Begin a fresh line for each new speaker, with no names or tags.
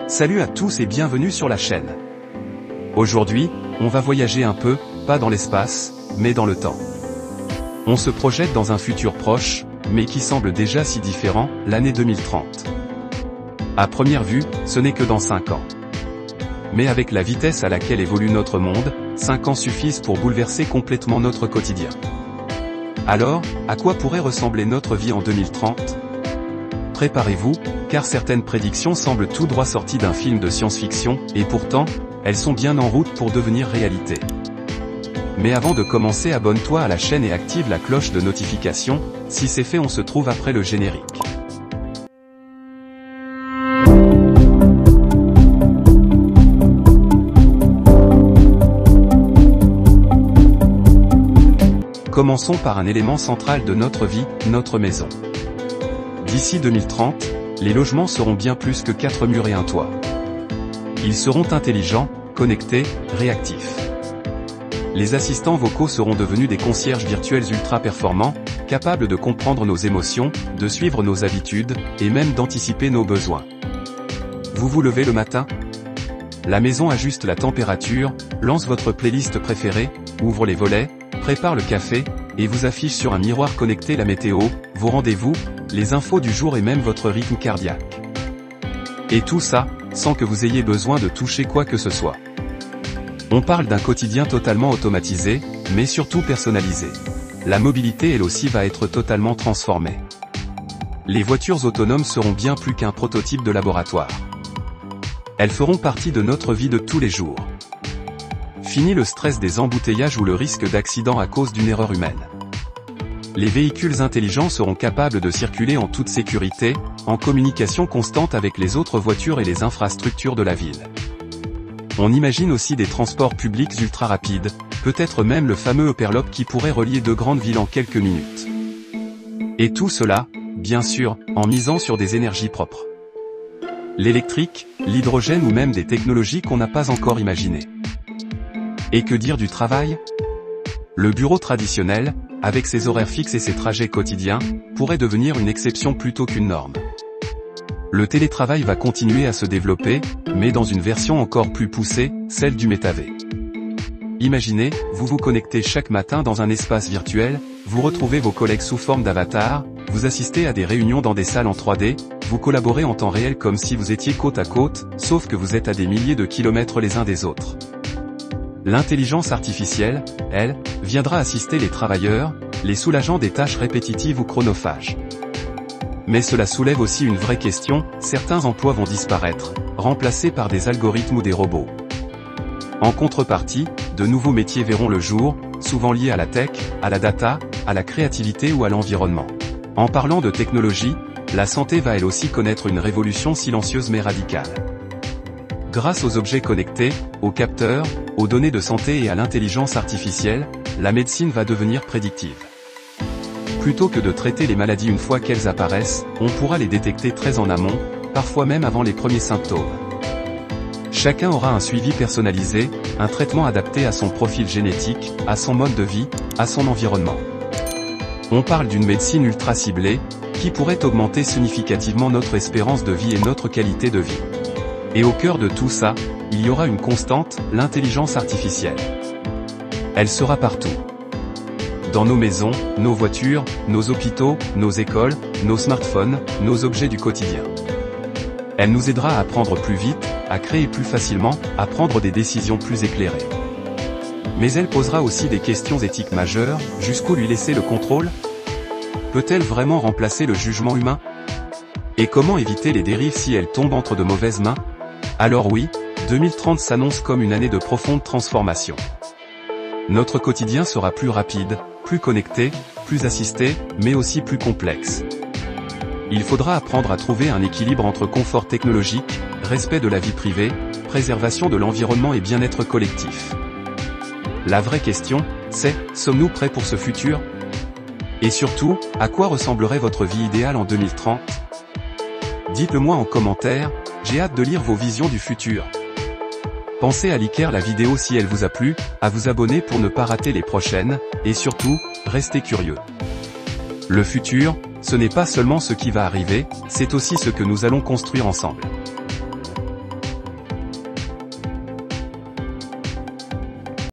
Salut à tous et bienvenue sur la chaîne. Aujourd'hui, on va voyager un peu, pas dans l'espace, mais dans le temps. On se projette dans un futur proche, mais qui semble déjà si différent, l'année 2030. À première vue, ce n'est que dans 5 ans. Mais avec la vitesse à laquelle évolue notre monde, 5 ans suffisent pour bouleverser complètement notre quotidien. Alors, à quoi pourrait ressembler notre vie en 2030 ? Préparez-vous, car certaines prédictions semblent tout droit sorties d'un film de science-fiction, et pourtant, elles sont bien en route pour devenir réalité. Mais avant de commencer, abonne-toi à la chaîne et active la cloche de notification. Si c'est fait, on se trouve après le générique. Commençons par un élément central de notre vie, notre maison. D'ici 2030, les logements seront bien plus que 4 murs et un toit. Ils seront intelligents, connectés, réactifs. Les assistants vocaux seront devenus des concierges virtuels ultra performants, capables de comprendre nos émotions, de suivre nos habitudes, et même d'anticiper nos besoins. Vous vous levez le matin ? La maison ajuste la température, lance votre playlist préférée, ouvre les volets, prépare le café, et vous affiche sur un miroir connecté la météo, vos rendez-vous, les infos du jour et même votre rythme cardiaque. Et tout ça, sans que vous ayez besoin de toucher quoi que ce soit. On parle d'un quotidien totalement automatisé, mais surtout personnalisé. La mobilité elle aussi va être totalement transformée. Les voitures autonomes seront bien plus qu'un prototype de laboratoire. Elles feront partie de notre vie de tous les jours. Fini le stress des embouteillages ou le risque d'accident à cause d'une erreur humaine. Les véhicules intelligents seront capables de circuler en toute sécurité, en communication constante avec les autres voitures et les infrastructures de la ville. On imagine aussi des transports publics ultra rapides, peut-être même le fameux Hyperloop qui pourrait relier deux grandes villes en quelques minutes. Et tout cela, bien sûr, en misant sur des énergies propres. L'électrique, l'hydrogène ou même des technologies qu'on n'a pas encore imaginées. Et que dire du travail ? Le bureau traditionnel, avec ses horaires fixes et ses trajets quotidiens, pourrait devenir une exception plutôt qu'une norme. Le télétravail va continuer à se développer, mais dans une version encore plus poussée, celle du métavers. Imaginez, vous vous connectez chaque matin dans un espace virtuel, vous retrouvez vos collègues sous forme d'avatar, vous assistez à des réunions dans des salles en 3D, vous collaborez en temps réel comme si vous étiez côte à côte, sauf que vous êtes à des milliers de kilomètres les uns des autres. L'intelligence artificielle, elle, viendra assister les travailleurs, les soulageant des tâches répétitives ou chronophages. Mais cela soulève aussi une vraie question, certains emplois vont disparaître, remplacés par des algorithmes ou des robots. En contrepartie, de nouveaux métiers verront le jour, souvent liés à la tech, à la data, à la créativité ou à l'environnement. En parlant de technologie, la santé va elle aussi connaître une révolution silencieuse mais radicale. Grâce aux objets connectés, aux capteurs, aux données de santé et à l'intelligence artificielle, la médecine va devenir prédictive. Plutôt que de traiter les maladies une fois qu'elles apparaissent, on pourra les détecter très en amont, parfois même avant les premiers symptômes. Chacun aura un suivi personnalisé, un traitement adapté à son profil génétique, à son mode de vie, à son environnement. On parle d'une médecine ultra ciblée, qui pourrait augmenter significativement notre espérance de vie et notre qualité de vie. Et au cœur de tout ça, il y aura une constante, l'intelligence artificielle. Elle sera partout. Dans nos maisons, nos voitures, nos hôpitaux, nos écoles, nos smartphones, nos objets du quotidien. Elle nous aidera à apprendre plus vite, à créer plus facilement, à prendre des décisions plus éclairées. Mais elle posera aussi des questions éthiques majeures, jusqu'où lui laisser le contrôle ? Peut-elle vraiment remplacer le jugement humain ? Et comment éviter les dérives si elle tombe entre de mauvaises mains ? Alors oui, 2030 s'annonce comme une année de profonde transformation. Notre quotidien sera plus rapide, plus connecté, plus assisté, mais aussi plus complexe. Il faudra apprendre à trouver un équilibre entre confort technologique, respect de la vie privée, préservation de l'environnement et bien-être collectif. La vraie question, c'est, sommes-nous prêts pour ce futur ? Et surtout, à quoi ressemblerait votre vie idéale en 2030 ? Dites-le moi en commentaire, j'ai hâte de lire vos visions du futur. Pensez à liker la vidéo si elle vous a plu, à vous abonner pour ne pas rater les prochaines, et surtout, restez curieux. Le futur, ce n'est pas seulement ce qui va arriver, c'est aussi ce que nous allons construire ensemble.